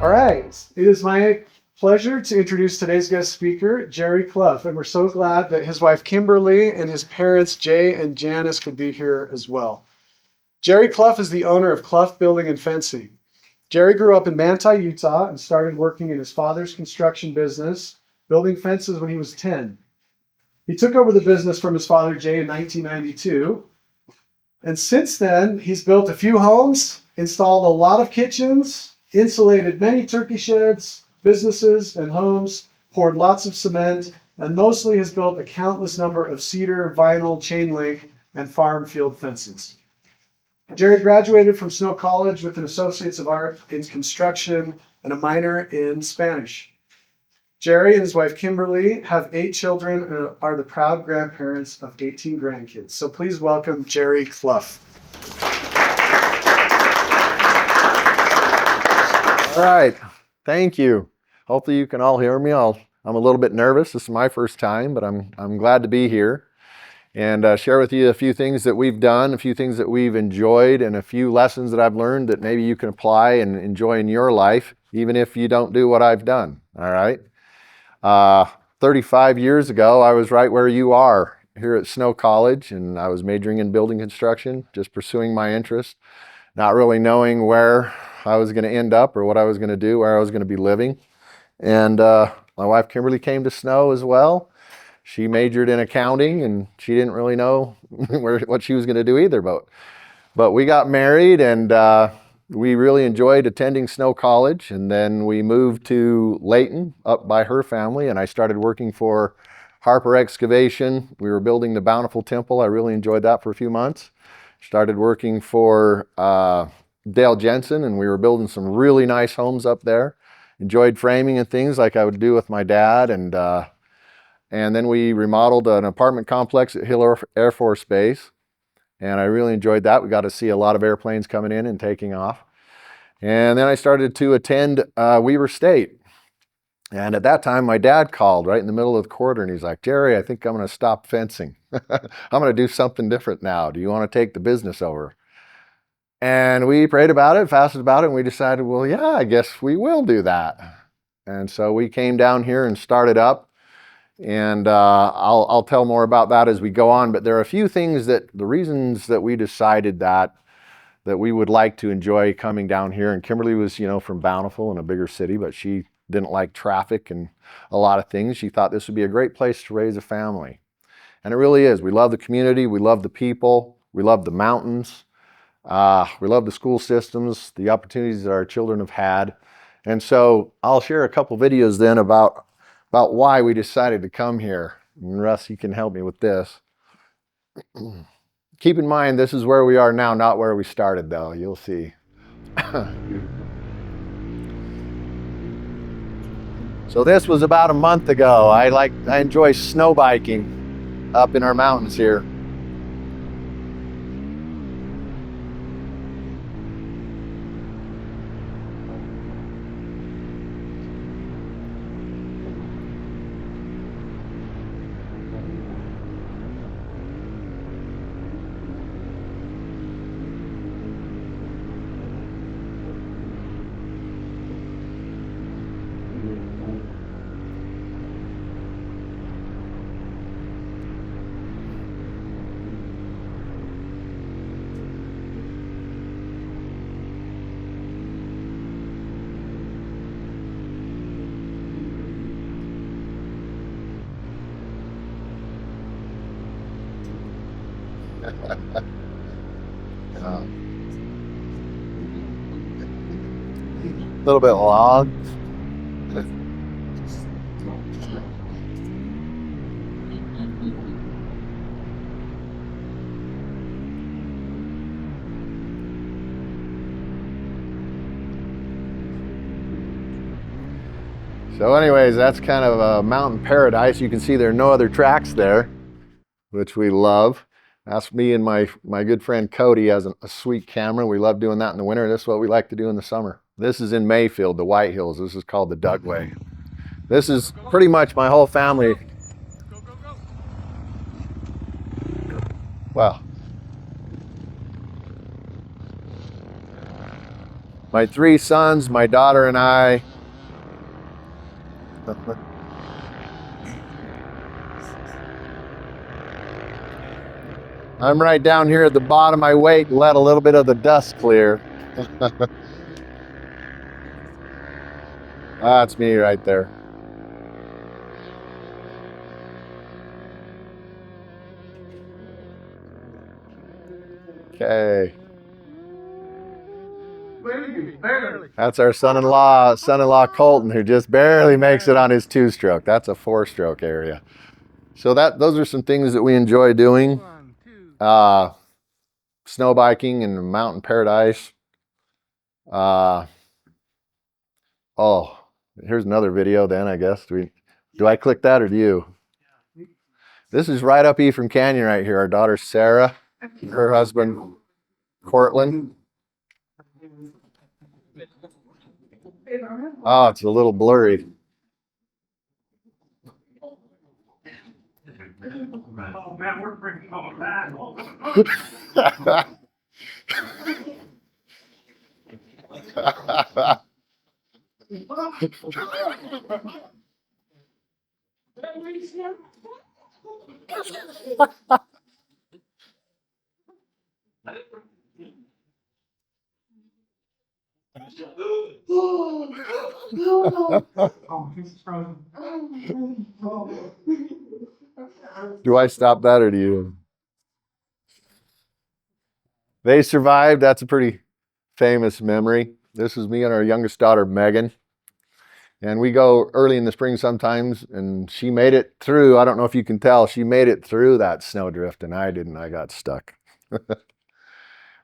All right, it is my pleasure to introduce today's guest speaker, Jerry Cluff, and we're so glad that his wife Kimberly and his parents Jay and Janice could be here as well. Jerry Cluff is the owner of Cluff Building and Fencing. Jerry grew up in Manti, Utah, and started working in his father's construction business, building fences when he was 10. He took over the business from his father Jay in 1992, and since then he's built a few homes, installed a lot of kitchens, insulated many turkey sheds, businesses, and homes, poured lots of cement, and mostly has built a countless number of cedar, vinyl, chain link, and farm field fences. Jerry graduated from Snow College with an Associate's of Art in Construction and a minor in Spanish. Jerry and his wife Kimberly have 8 children and are the proud grandparents of 18 grandkids. So please welcome Jerry Cluff. All right, thank you. Hopefully you can all hear me. I'm a little bit nervous. This is my first time, but I'm glad to be here and share with you a few things that we've done, a few things that we've enjoyed, and a few lessons that I've learned that maybe you can apply and enjoy in your life, even if you don't do what I've done. All right. 35 years ago, I was right where you are here at Snow College, and I was majoring in building construction, just pursuing my interest, not really knowing where I was going to end up or what I was going to do, where I was going to be living. And my wife Kimberly came to Snow as well. She majored in accounting, and she didn't really know what she was going to do either. But we got married, and we really enjoyed attending Snow College. And then we moved to Layton up by her family, and I started working for Harper Excavation. We were building the Bountiful Temple. I really enjoyed that for a few months. Started working for Dale Jensen, and we were building some really nice homes up there. Enjoyed framing and things like I would do with my dad, and then we remodeled an apartment complex at Hill Air Force Base, and I really enjoyed that. We got to see a lot of airplanes coming in and taking off. And then I started to attend Weber State, and at that time my dad called right in the middle of the quarter, and he's like, "Jerry, I think I'm going to stop fencing. I'm going to do something different now. Do you want to take the business over?" And we prayed about it, fasted about it, and we decided, well, yeah, I guess we will do that. And so we came down here and started up, and I'll tell more about that as we go on. But there are a few things the reasons that we decided that we would like to enjoy coming down here. And Kimberly was, from Bountiful in a bigger city, but she didn't like traffic and a lot of things. She thought this would be a great place to raise a family. And it really is. We love the community. We love the people. We love the mountains. We love the school systems, the opportunities that our children have had. And so I'll share a couple videos then about why we decided to come here. And Russ, you can help me with this. Keep in mind, this is where we are now, not where we started, though. You'll see. So this was about a month ago. I enjoy snow biking up in our mountains here. A little bit long. So anyways, that's kind of a mountain paradise. You can see there are no other tracks there, which we love. That's me and my good friend Cody has a sweet camera. We love doing that in the winter. This is what we like to do in the summer. This is in Mayfield, the White Hills. This is called the Dugway. This is pretty much my whole family. Well, my 3 sons, my daughter, and I. I'm right down here at the bottom. I wait and let a little bit of the dust clear. That's me right there. Okay. That's our son-in-law Colton, who just barely makes it on his 2-stroke. That's a 4-stroke area. So those are some things that we enjoy doing. Snow biking and mountain paradise. Oh, here's another video then, I guess. Do I click that or do you? This is right up Ephraim Canyon right here. Our daughter Sarah, her husband Cortland. Oh, it's a little blurry. Oh man, we're bringing all that. Do I stop that or do you? They survived. That's a pretty famous memory. This is me and our youngest daughter, Megan. And we go early in the spring sometimes, and she made it through. I don't know if you can tell, she made it through that snowdrift, and I didn't. I got stuck.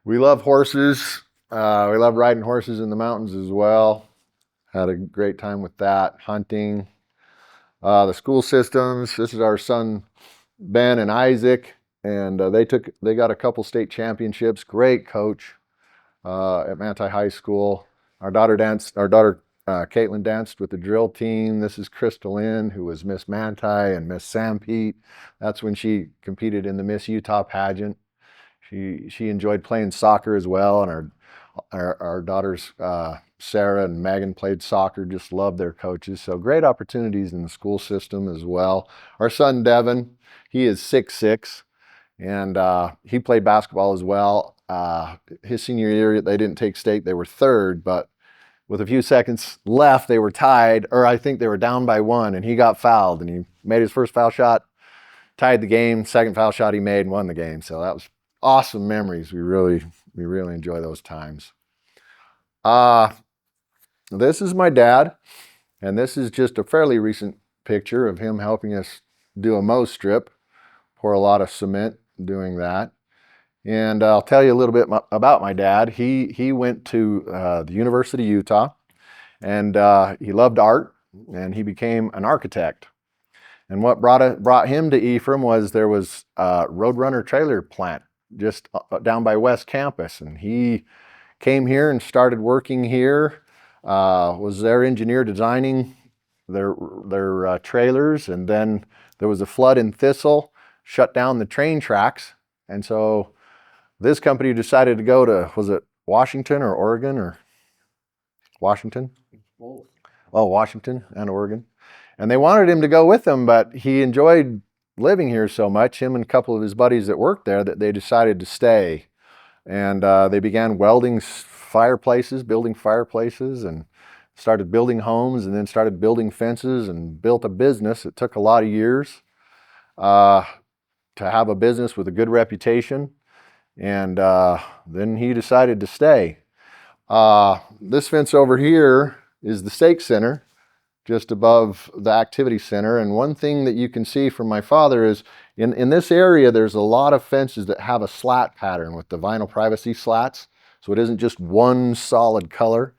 We love horses. We love riding horses in the mountains as well. Had a great time with that. Hunting. The school systems. This is our son, Ben and Isaac. And they got a couple state championships. Great coach at Manti High School. Our daughter Caitlin danced with the drill team. This is Crystal Lynn, who was Miss Manti and Miss Sanpete. That's when she competed in the Miss Utah pageant. She enjoyed playing soccer as well, and our daughters Sarah and Megan played soccer. Just loved their coaches. So great opportunities in the school system as well. Our son Devin, he is 6'6", and he played basketball as well. His senior year, they didn't take state. They were 3rd, but with a few seconds left, they were tied, or I think they were down by 1, and he got fouled, and he made his first foul shot, tied the game. Second foul shot he made and won the game. So that was awesome memories. We really enjoy those times. This is my dad, and this is just a fairly recent picture of him helping us do a mow strip, pour a lot of cement doing that. And I'll tell you a little bit about my dad. He went to the University of Utah, and he loved art, and he became an architect. And what brought him to Ephraim was there was a Roadrunner trailer plant just down by West Campus, and he came here and started working here. Was their engineer designing their trailers, and then there was a flood in Thistle, shut down the train tracks, and so this company decided to go to, was it Washington or Oregon or Washington? Both. Oh, Washington and Oregon. And they wanted him to go with them, but he enjoyed living here so much, him and a couple of his buddies that worked there, that they decided to stay. And they began building fireplaces, and started building homes, and then started building fences and built a business. It took a lot of years to have a business with a good reputation. And then he decided to stay. This fence over here is the stake center, just above the activity center. And one thing that you can see from my father is in this area, there's a lot of fences that have a slat pattern with the vinyl privacy slats. So it isn't just one solid color,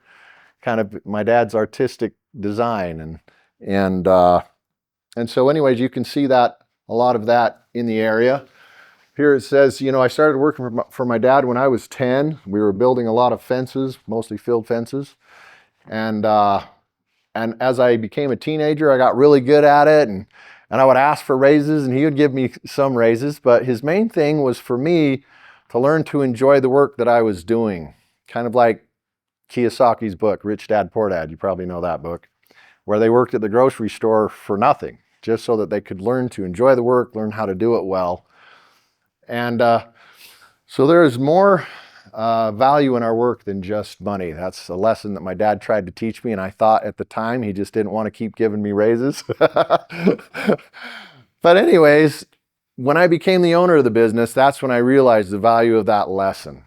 kind of my dad's artistic design. And so anyways, you can see that a lot of that in the area. Here it says, I started working for my dad when I was 10. We were building a lot of fences, mostly field fences. And as I became a teenager, I got really good at it. And I would ask for raises, and he would give me some raises. But his main thing was for me to learn to enjoy the work that I was doing. Kind of like Kiyosaki's book, Rich Dad, Poor Dad. You probably know that book, where they worked at the grocery store for nothing, just so that they could learn to enjoy the work, learn how to do it well. And so there is more value in our work than just money. That's a lesson that my dad tried to teach me, and I thought at the time he just didn't want to keep giving me raises. But anyways, when I became the owner of the business, that's when I realized the value of that lesson.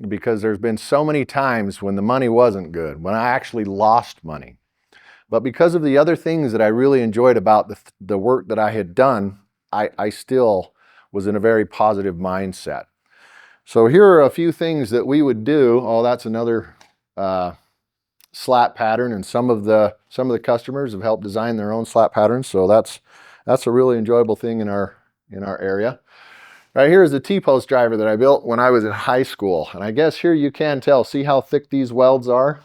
Because there's been so many times when the money wasn't good, when I actually lost money. But because of the other things that I really enjoyed about the work that I had done, I still was in a very positive mindset. So here are a few things that we would do. Oh, that's another slat pattern, and some of the customers have helped design their own slat patterns. So that's a really enjoyable thing in our area. Right here is the T-post driver that I built when I was in high school. And I guess here you can tell, see how thick these welds are?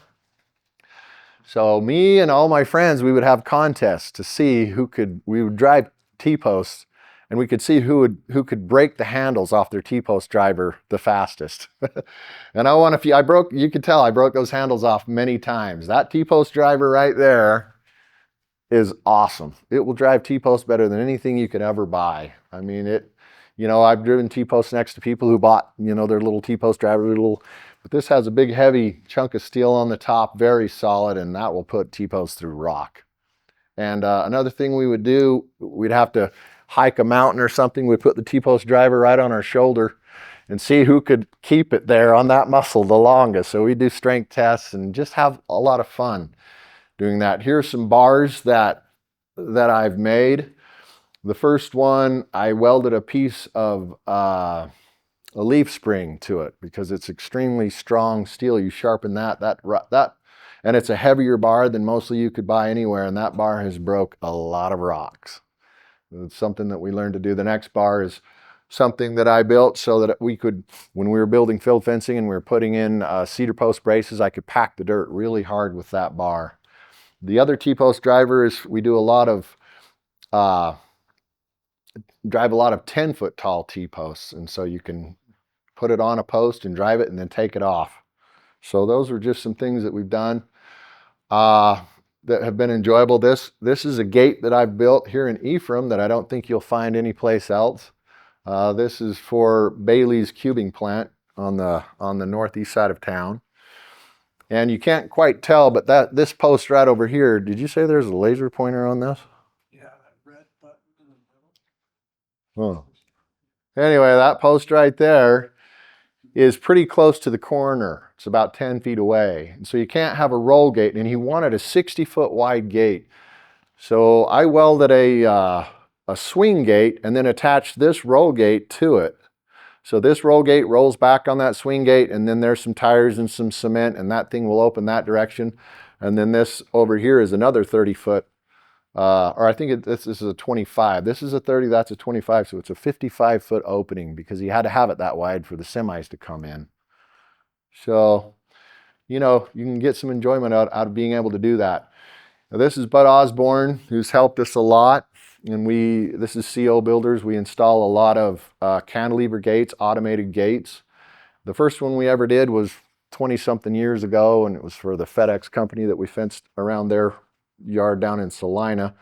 So me and all my friends, we would have contests to see we would drive T-posts, and we could see who could break the handles off their T-post driver the fastest. And you could tell I broke those handles off many times. That T-post driver right there is awesome. It will drive T-posts better than anything you could ever buy. I mean, I've driven T-posts next to people who bought, their little T-post driver, but this has a big heavy chunk of steel on the top, very solid, and that will put T-posts through rock. And another thing we would do, we'd have to hike a mountain or something. We'd put the T-post driver right on our shoulder and see who could keep it there on that muscle the longest. So we do strength tests and just have a lot of fun doing that. Here's some bars that I've made. The first one, I welded a piece of a leaf spring to it because it's extremely strong steel. You sharpen that, and it's a heavier bar than mostly you could buy anywhere, and that bar has broke a lot of rocks. It's something that we learned to do. The next bar is something that I built so that we could, when we were building field fencing and we were putting in cedar post braces, I could pack the dirt really hard with that bar. The other T-post driver is we do a lot of drive a lot of 10-foot tall T-posts, and so you can put it on a post and drive it and then take it off. So those are just some things that we've done that have been enjoyable. This is a gate that I've built here in Ephraim that I don't think you'll find anyplace else. This is for Bailey's cubing plant on the northeast side of town. And you can't quite tell, but this post right over here, did you say there's a laser pointer on this? Oh. Anyway, that post right there is pretty close to the corner. It's about 10 feet away. And so you can't have a roll gate, and he wanted a 60-foot wide gate. So I welded a swing gate and then attached this roll gate to it. So this roll gate rolls back on that swing gate, and then there's some tires and some cement, and that thing will open that direction. And then this over here is another 30-foot. Or I think this is a 25. This is a 30, that's a 25, so it's a 55-foot opening because he had to have it that wide for the semis to come in. So, you can get some enjoyment out of being able to do that. Now, this is Bud Osborne, who's helped us a lot, and this is CO Builders. We install a lot of cantilever gates, automated gates. The first one we ever did was 20-something years ago, and it was for the FedEx company that we fenced around their yard down in Salina,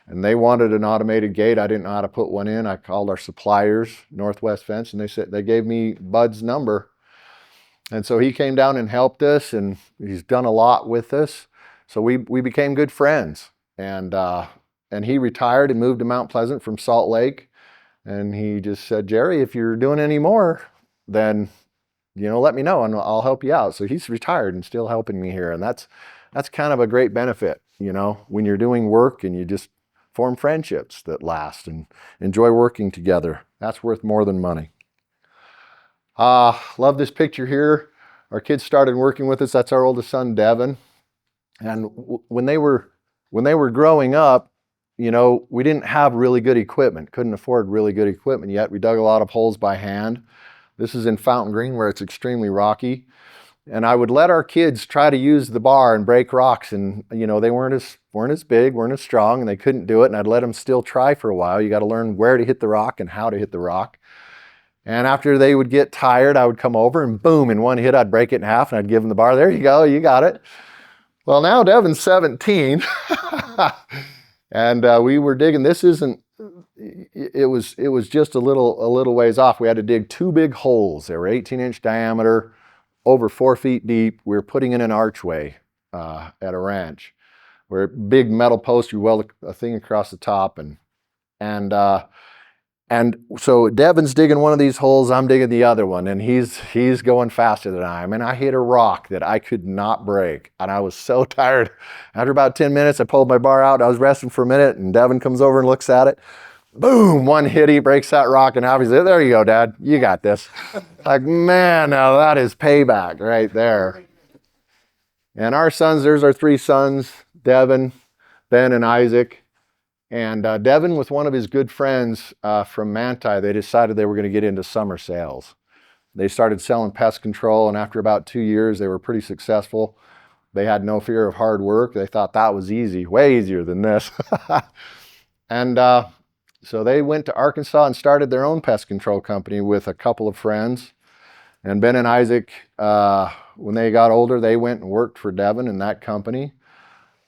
and they wanted an automated gate. I didn't know how to put one in. I called our suppliers, Northwest Fence, and they gave me Bud's number, and so he came down and helped us, and he's done a lot with us. So we became good friends, and he retired and moved to Mount Pleasant from Salt Lake, and he just said, Jerry, if you're doing any more, then let me know and I'll help you out. So he's retired and still helping me here, and that's kind of a great benefit, when you're doing work and you just form friendships that last and enjoy working together. That's worth more than money. Love this picture here. Our kids started working with us. That's our oldest son, Devin. And when they were growing up, we didn't have really good equipment, couldn't afford really good equipment yet. We dug a lot of holes by hand. This is in Fountain Green where it's extremely rocky. And I would let our kids try to use the bar and break rocks, and they weren't as big, weren't as strong, and they couldn't do it. And I'd let them still try for a while. You got to learn where to hit the rock and how to hit the rock. And after they would get tired, I would come over and boom, in one hit, I'd break it in half and I'd give them the bar. There you go, you got it. Well, now Devin's 17 and we were digging. This isn't, it was just a little ways off. We had to dig 2 big holes. They were 18-inch diameter, over 4 feet deep. We were putting in an archway at a ranch where big metal post, you weld a thing across the top and so Devin's digging one of these holes, I'm digging the other one, and he's going faster than I am. And I hit a rock that I could not break. And I was so tired. After about 10 minutes, I pulled my bar out. I was resting for a minute, and Devin comes over and looks at it. Boom, one hit, he breaks that rock, and obviously, there you go, Dad, you got this. Like, man, now that is payback right there. And our sons, there's our 3 sons, Devin, Ben, and Isaac. And Devin, with one of his good friends from Manti, they decided they were going to get into summer sales. They started selling pest control, and after about 2 years, they were pretty successful. They had no fear of hard work. They thought that was easy, way easier than this. And so they went to Arkansas and started their own pest control company with a couple of friends. And Ben and Isaac, when they got older, they went and worked for Devin in that company.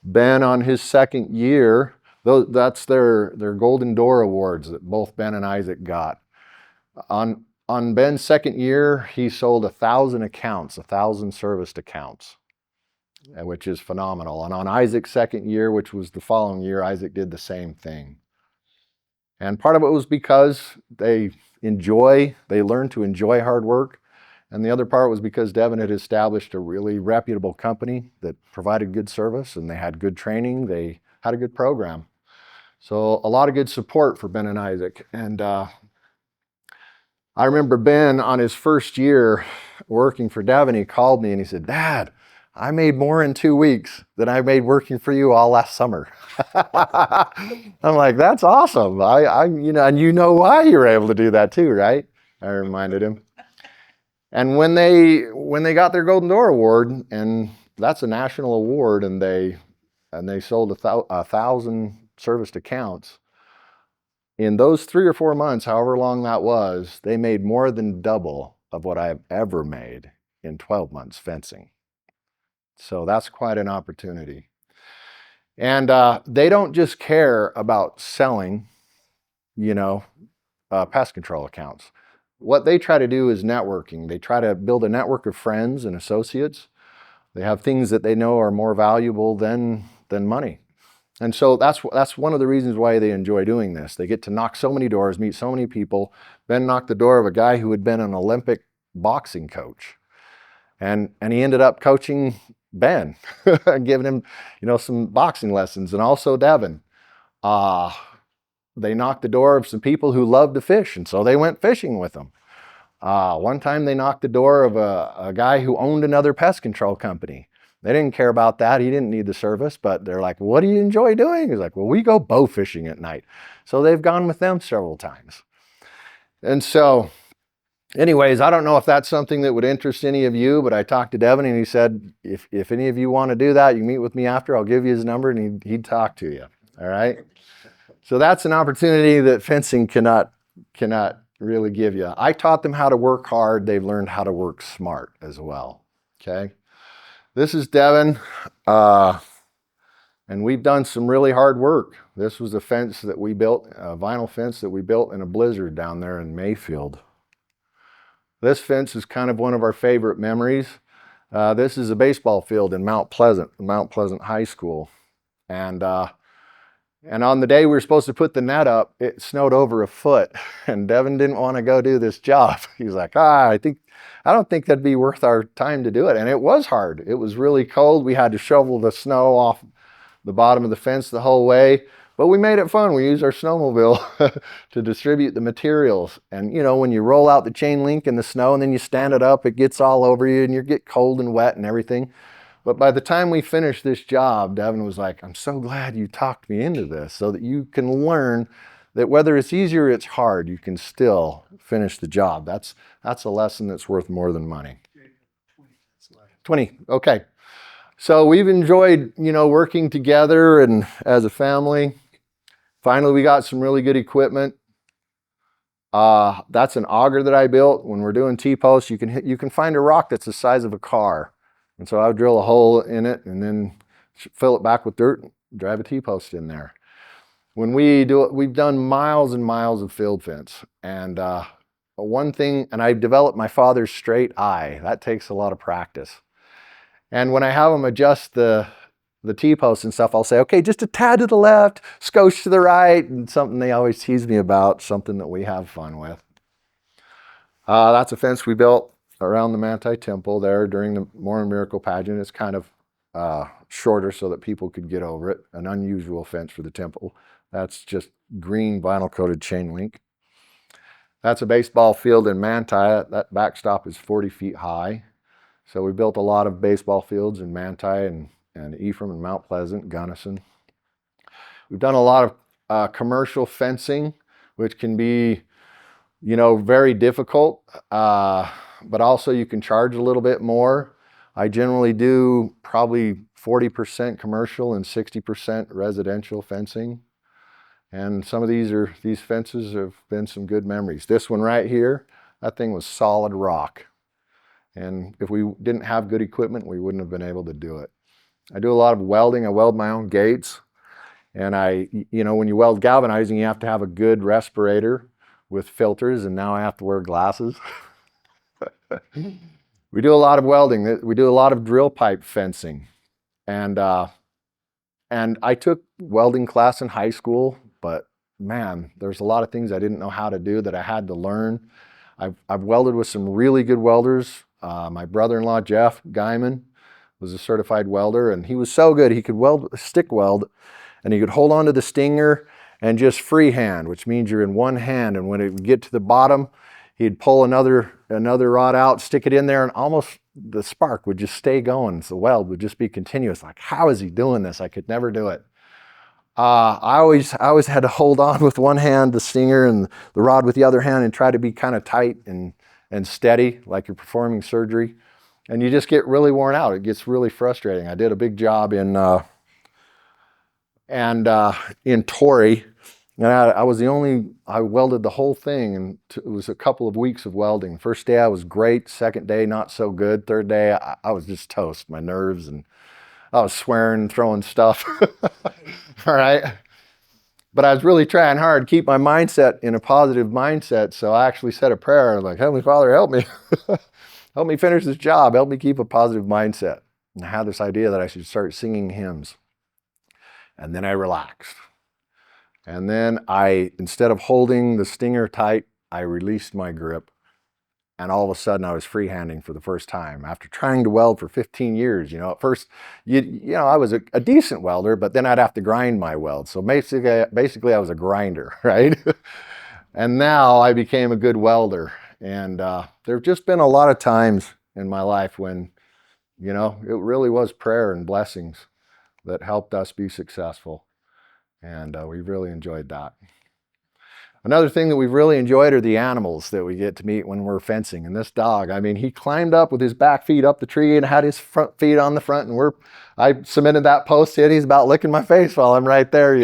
Ben, on his 2nd year, that's their Golden Door Awards that both Ben and Isaac got. On Ben's 2nd year, he sold 1,000 accounts, 1,000 serviced accounts, which is phenomenal. And on Isaac's 2nd year, which was the following year, Isaac did the same thing. And part of it was because they learned to enjoy hard work. And the other part was because Devin had established a really reputable company that provided good service, and they had good training. They had a good program. So a lot of good support for Ben and Isaac. And I remember Ben, on his 1st year working for Devin, he called me and he said, "Dad, I made more in 2 weeks than I made working for you all last summer." I'm like, that's awesome. And you know why you're able to do that too, right? I reminded him. And when they got their Golden Door Award, and that's a national award, and they sold 1,000 serviced accounts, in those 3 or 4 months, however long that was, they made more than double of what I've ever made in 12 months fencing. So that's quite an opportunity. And they don't just care about selling, pest control accounts. What they try to do is networking. They try to build a network of friends and associates. They have things that they know are more valuable than money. And so that's one of the reasons why they enjoy doing this. They get to knock so many doors, meet so many people. Ben knocked the door of a guy who had been an Olympic boxing coach. And he ended up coaching Ben, giving him, some boxing lessons, and also Devin. They knocked the door of some people who loved to fish, and so they went fishing with them. One time they knocked the door of a guy who owned another pest control company. They didn't care about that. He didn't need the service, but they're like, "What do you enjoy doing?" He's like, "Well, we go bow fishing at night." So they've gone with them several times. And so anyways, I don't know if that's something that would interest any of you, but I talked to Devin and he said, if any of you want to do that, you can meet with me after. I'll give you his number and he'd talk to you. All right. So that's an opportunity that fencing cannot really give you. I taught them how to work hard. They've learned how to work smart as well. Okay. This is Devin. And we've done some really hard work. This was a fence that we built, a vinyl fence that we built in a blizzard down there in Mayfield. This fence is kind of one of our favorite memories. This is a baseball field in Mount Pleasant High School. And on the day we were supposed to put the net up, it snowed over a foot, and Devin didn't want to go do this job. He's like, I don't think that'd be worth our time to do it. And it was hard. It was really cold. We had to shovel the snow off the bottom of the fence the whole way, but we made it fun. We used our snowmobile to distribute the materials. And when you roll out the chain link in the snow and then you stand it up, it gets all over you and you get cold and wet and everything. But by the time we finished this job, Devin was like, "I'm so glad you talked me into this so that you can learn that whether it's easy or it's hard, you can still finish the job." That's a lesson that's worth more than money. 20, okay. So we've enjoyed, working together and as a family. Finally, we got some really good equipment. That's an auger that I built. When we're doing T-posts, you can find a rock that's the size of a car. And so I would drill a hole in it and then fill it back with dirt and drive a T-post in there. When we do it, we've done miles and miles of field fence. And one thing, and I've developed my father's straight eye. That takes a lot of practice. And when I have him adjust the T-posts and stuff, I'll say, okay, just a tad to the left, skosh to the right, and something they always tease me about, something that we have fun with. That's a fence we built around the Manti temple there during the Morning Miracle pageant. It's kind of shorter so that people could get over it. An unusual fence for the temple. That's just green vinyl coated chain link. That's a baseball field in Manti. That backstop is 40 feet high. So we built a lot of baseball fields in Manti and Ephraim and Mount Pleasant, Gunnison. We've done a lot of commercial fencing, which can be, very difficult, but also you can charge a little bit more. I generally do probably 40% commercial and 60% residential fencing. And some of these fences have been some good memories. This one right here, that thing was solid rock. And if we didn't have good equipment, we wouldn't have been able to do it. I do a lot of welding. I weld my own gates. And when you weld galvanizing, you have to have a good respirator with filters. And now I have to wear glasses. We do a lot of welding. We do a lot of drill pipe fencing. And I took welding class in high school, but man, there's a lot of things I didn't know how to do that I had to learn. I've welded with some really good welders. My brother-in-law, Jeff Guyman, was a certified welder, and he was so good. He could stick weld, and he could hold on to the stinger and just freehand, which means you're in one hand. And when it would get to the bottom, he'd pull another rod out, stick it in there, and almost the spark would just stay going. So the weld would just be continuous. Like, how is he doing this? I could never do it. I always had to hold on with one hand, the stinger, and the rod with the other hand, and try to be kind of tight and steady, like you're performing surgery. And you just get really worn out. It gets really frustrating. I did a big job in Torrey, and I welded the whole thing, and it was a couple of weeks of welding. First day I was great, second day not so good, third day I was just toast, my nerves, and I was swearing, throwing stuff. All right. But I was really trying hard to keep my mindset in a positive mindset. So I actually said a prayer like, Heavenly Father, help me. Help me finish this job. Help me keep a positive mindset. And I had this idea that I should start singing hymns. And then I relaxed. And then instead of holding the stinger tight, I released my grip. And all of a sudden I was freehanding for the first time after trying to weld for 15 years. At first, I was a decent welder, but then I'd have to grind my weld. So basically I was a grinder, right? And now I became a good welder. And there've just been a lot of times in my life when, it really was prayer and blessings that helped us be successful. And we really enjoyed that. Another thing that we've really enjoyed are the animals that we get to meet when we're fencing. And this dog, he climbed up with his back feet up the tree and had his front feet on the front. And I cemented that post in. He's about licking my face while I'm right there,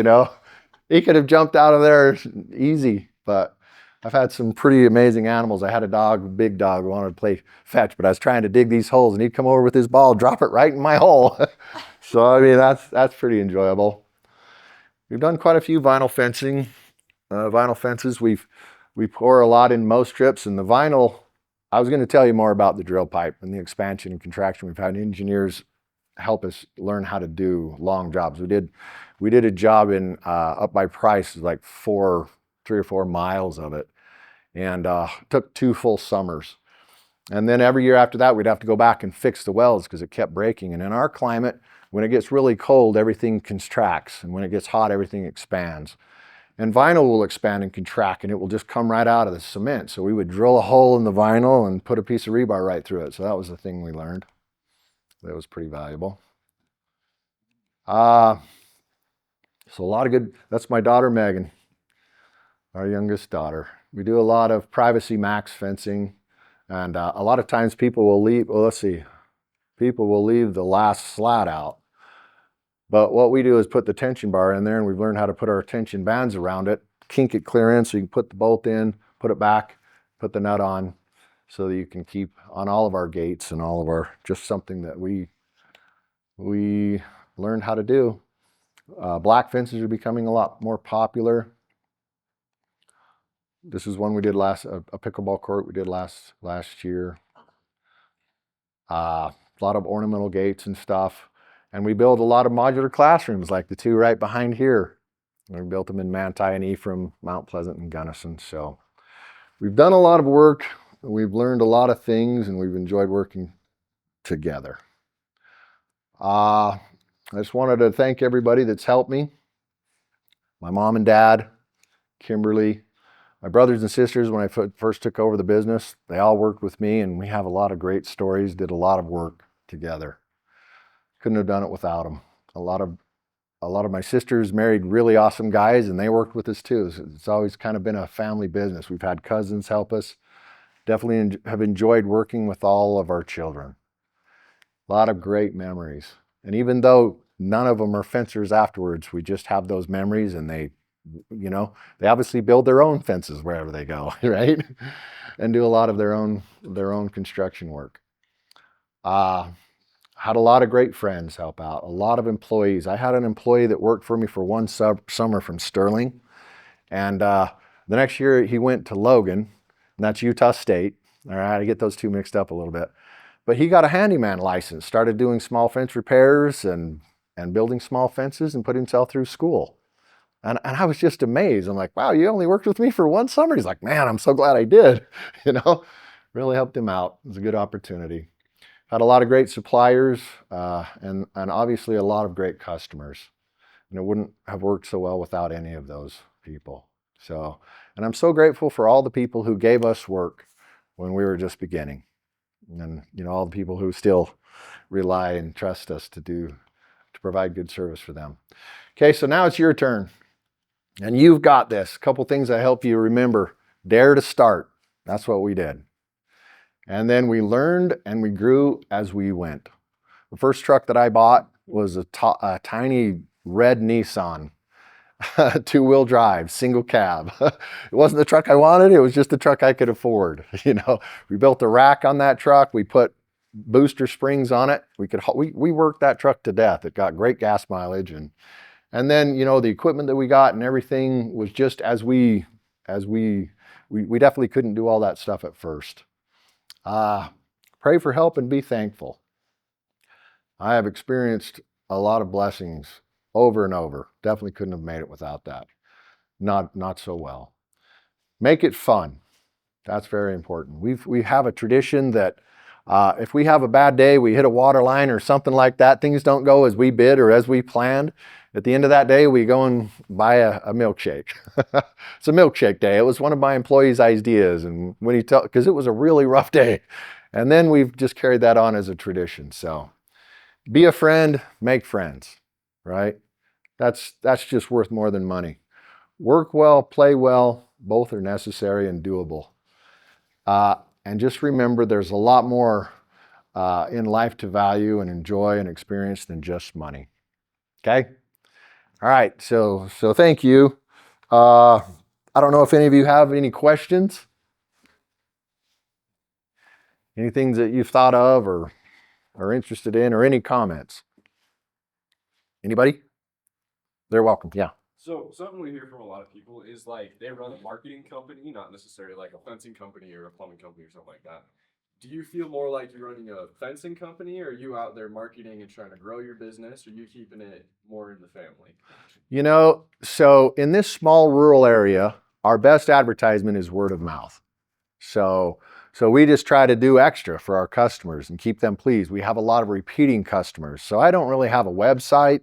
He could have jumped out of there easy, but I've had some pretty amazing animals. I had a big dog, who wanted to play fetch, but I was trying to dig these holes and he'd come over with his ball, drop it right in my hole. So, that's pretty enjoyable. We've done quite a few vinyl fences. We pour a lot in most strips, and the vinyl, I was going to tell you more about the drill pipe and the expansion and contraction. We've had engineers help us learn how to do long jobs. We did a job in up by Price, like 3 or 4 miles of it, and took 2 full summers. And then every year after that, we'd have to go back and fix the welds because it kept breaking. And in our climate, when it gets really cold, everything contracts, and when it gets hot, everything expands. And vinyl will expand and contract, and it will just come right out of the cement. So we would drill a hole in the vinyl and put a piece of rebar right through it. So that was the thing we learned. That was pretty valuable. So a lot of good, that's my daughter, Megan, our youngest daughter. We do a lot of privacy max fencing, and a lot of times people will leave the last slat out. But what we do is put the tension bar in there, and we've learned how to put our tension bands around it, kink it clear in so you can put the bolt in, put it back, put the nut on, so that you can keep on all of our gates and all of our, just something that we learned how to do. Black fences are becoming a lot more popular. This is one we did a pickleball court we did last year. A lot of ornamental gates and stuff. And we build a lot of modular classrooms like the two right behind here. We built them in Manti and Ephraim, Mount Pleasant and Gunnison. So we've done a lot of work. We've learned a lot of things, and we've enjoyed working together. I just wanted to thank everybody that's helped me. My mom and dad, Kimberly, my brothers and sisters, when I first took over the business, they all worked with me, and we have a lot of great stories, did a lot of work together. Couldn't have done it without them. A lot of my sisters married really awesome guys, and they worked with us too. So it's always kind of been a family business. We've had cousins help us. Definitely have enjoyed working with all of our children. A lot of great memories. And even though none of them are fencers afterwards, we just have those memories, and they obviously build their own fences wherever they go, right? And do a lot of their own construction work. Had a lot of great friends help out, a lot of employees. I had an employee that worked for me for one summer from Sterling. And the next year he went to Logan, and that's Utah State. All right, I get those two mixed up a little bit. But he got a handyman license, started doing small fence repairs and building small fences, and put himself through school. And I was just amazed. I'm like, wow, you only worked with me for one summer? He's like, man, I'm so glad I did. Really helped him out. It was a good opportunity. Had a lot of great suppliers and obviously a lot of great customers. And it wouldn't have worked so well without any of those people. So, and I'm so grateful for all the people who gave us work when we were just beginning. And, all the people who still rely and trust us to provide good service for them. Okay, so now it's your turn. And you've got this. A couple things that help you remember. Dare to start. That's what we did. And then we learned and we grew as we went. The first truck that I bought was a tiny red Nissan, two-wheel drive, single cab. It wasn't the truck I wanted. It was just the truck I could afford. We built a rack on that truck. We put booster springs on it. We worked that truck to death. It got great gas mileage, and then the equipment that we got and everything was just as we definitely couldn't do all that stuff at first. Pray for help and be thankful. I have experienced a lot of blessings over and over. Definitely couldn't have made it without that. Not so well. Make it fun. That's very important. We have a tradition that if we have a bad day, we hit a water line or something like that, things don't go as we bid or as we planned. At the end of that day, we go and buy a milkshake. It's a milkshake day. It was one of my employees' ideas, and because it was a really rough day. And then we've just carried that on as a tradition. So be a friend, make friends, right? That's just worth more than money. Work well, play well, both are necessary and doable. And just remember, there's a lot more in life to value and enjoy and experience than just money. Okay? All right, so thank you. I don't know if any of you have any questions. Any things that you've thought of or are interested in, or any comments? Anybody? They're welcome, yeah. So something we hear from a lot of people is like they run a marketing company, not necessarily like a fencing company or a plumbing company or something like that. Do you feel more like you're running a fencing company, or are you out there marketing and trying to grow your business, or are you keeping it more in the family? So in this small rural area, our best advertisement is word of mouth. So we just try to do extra for our customers and keep them pleased. We have a lot of repeating customers. So I don't really have a website.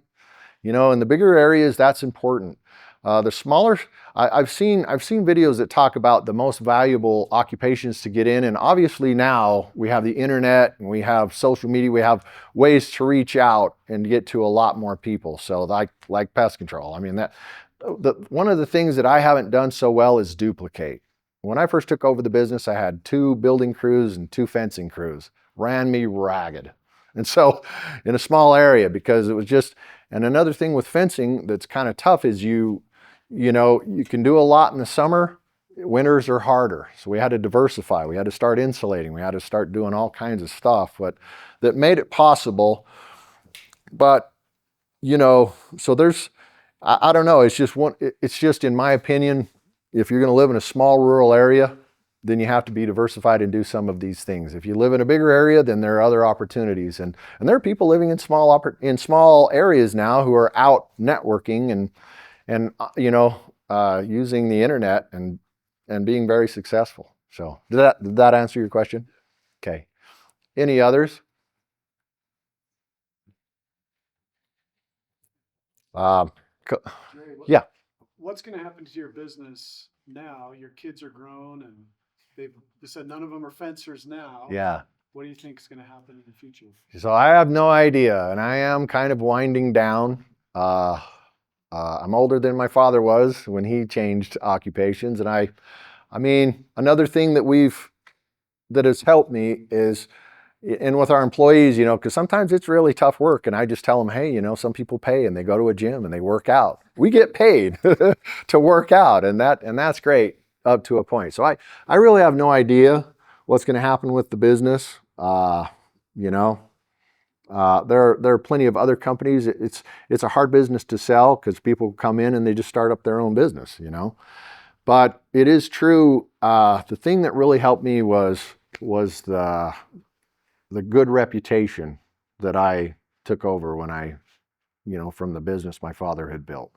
In the bigger areas, that's important. The smaller, I've seen videos that talk about the most valuable occupations to get in, and obviously now we have the internet and we have social media, we have ways to reach out and get to a lot more people. So like pest control. I mean, one of the things that I haven't done so well is duplicate. When I first took over the business, I had 2 building crews and 2 fencing crews. Ran me ragged. And so in a small area, because it was just, and another thing with fencing that's kind of tough is you can do a lot in the summer, winters are harder. So we had to diversify. We had to start insulating. We had to start doing all kinds of stuff that made it possible. But, so I don't know. It's just in my opinion, if you're going to live in a small rural area, then you have to be diversified and do some of these things. If you live in a bigger area, then there are other opportunities. And there are people living in small areas now who are out networking and using the internet and being very successful. So did that answer your question? Okay. Any others? Yeah. What's going to happen to your business now? Your kids are grown and you said none of them are fencers now. Yeah. What do you think is going to happen in the future? So I have no idea, and I am kind of winding down. I'm older than my father was when he changed occupations, and I mean, another thing that has helped me is, and with our employees, because sometimes it's really tough work, and I just tell them, hey, some people pay and they go to a gym and they work out. We get paid to work out, and that's great up to a point. So I really have no idea what's going to happen with the business. There are plenty of other companies. It's a hard business to sell because people come in and they just start up their own business, But it is true. The thing that really helped me was the good reputation that I took over when I, from the business my father had built.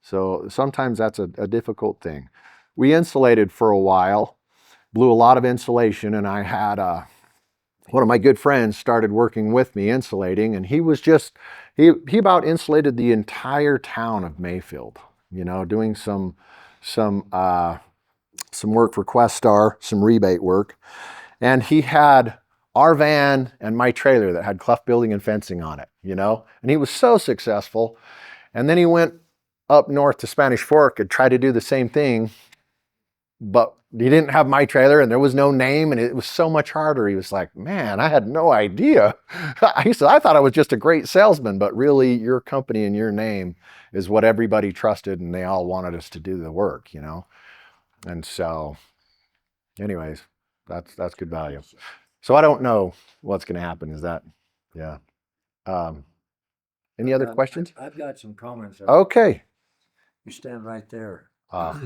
So sometimes that's a difficult thing. We insulated for a while, blew a lot of insulation, and I had one of my good friends started working with me insulating, and he about insulated the entire town of Mayfield, doing some work for Questar, some rebate work. And he had our van and my trailer that had Cluff Building and Fencing on it, and he was so successful. And then he went up north to Spanish Fork and tried to do the same thing, but he didn't have my trailer and there was no name and it was so much harder. He was like, man, I had no idea. He said, I thought I was just a great salesman, but really your company and your name is what everybody trusted and they all wanted us to do the work, And so anyways, that's good value. So I don't know what's going to happen. Is that, yeah. Any other questions? I've got some comments. Okay. You stand right there. Uh,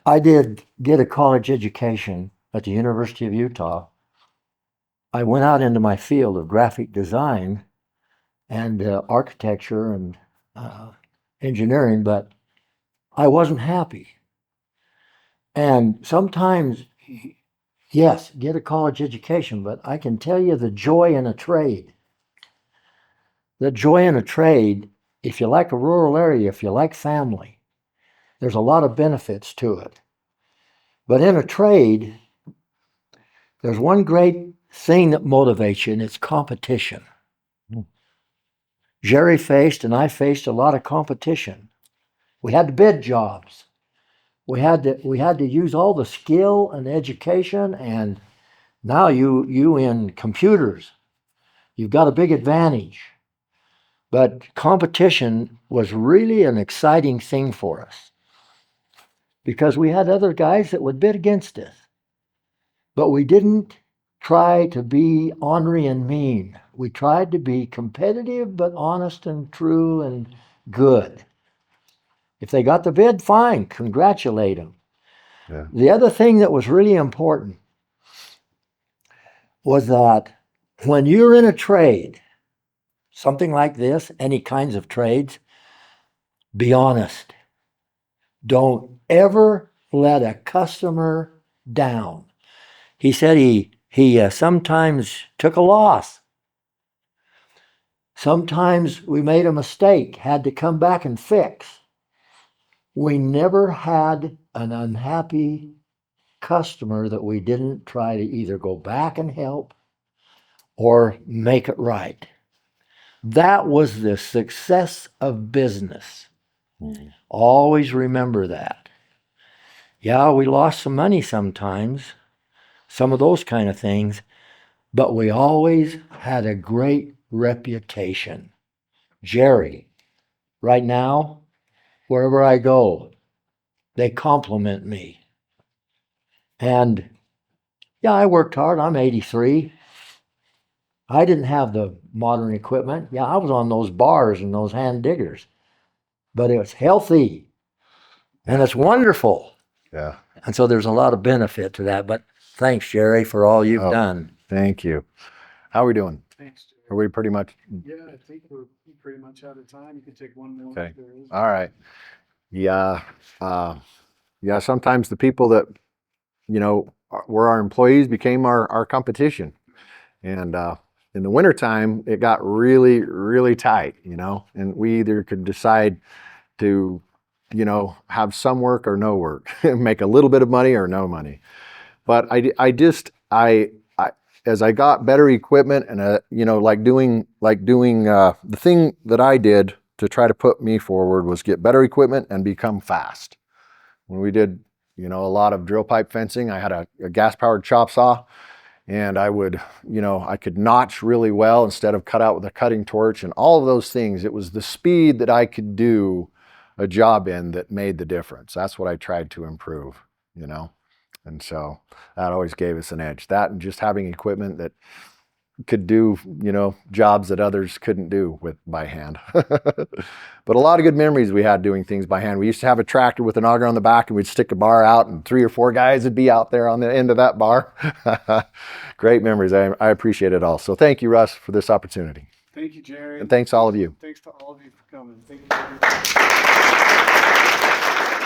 I did get a college education at the University of Utah. I went out into my field of graphic design and architecture and engineering, but I wasn't happy. And sometimes, yes, get a college education, but I can tell you the joy in a trade. The joy in a trade, if you like a rural area, if you like family, there's a lot of benefits to it. But in a trade, there's one great thing that motivates you, and it's competition. Jerry faced, and I faced a lot of competition. We had to bid jobs. We had to use all the skill and education, and now you in computers, you've got a big advantage. But competition was really an exciting thing for us because we had other guys that would bid against us. But we didn't try to be ornery and mean. We tried to be competitive, but honest and true and good. If they got the bid, fine, congratulate them. Yeah. The other thing that was really important was that when you're in a trade, something like this, any kinds of trades, be honest. Don't ever let a customer down. He said he sometimes took a loss. Sometimes we made a mistake, had to come back and fix. We never had an unhappy customer that we didn't try to either go back and help or make it right. That was the success of business. Always remember that. Yeah, we lost some money sometimes, some of those kind of things, but we always had a great reputation. Jerry, right now, wherever I go, they complement me. And yeah, I worked hard. I'm 83. I didn't have the modern equipment. Yeah, I was on those bars and those hand diggers, but it was healthy and it's wonderful. Yeah. And so there's a lot of benefit to that. But thanks, Jerry, for all you've Oh. done. Thank you. How are we doing? Thanks, Jerry. Are we pretty much? Yeah, I think we're pretty much out of time. You can take one more. Okay. if there is. All right. Yeah. Yeah. Sometimes the people that, were our employees became our competition. And in the wintertime, it got really, really tight, and we either could decide to, have some work or no work, make a little bit of money or no money. But as I got better equipment and, like doing the thing that I did to try to put me forward was get better equipment and become fast. When we did, a lot of drill pipe fencing, I had a gas powered chop saw, and I would, I could notch really well instead of cut out with a cutting torch and all of those things. It was the speed that I could do a job in that made the difference. That's what I tried to improve, and so that always gave us an edge. That and just having equipment that could do, jobs that others couldn't do by hand. But a lot of good memories we had doing things by hand. We used to have a tractor with an auger on the back, and we'd stick a bar out, and 3 or 4 guys would be out there on the end of that bar. Great memories. I appreciate it all. So thank you, Russ, for this opportunity. Thank you, Jerry. And thanks all of you. Thanks to all of you for coming. Thank you.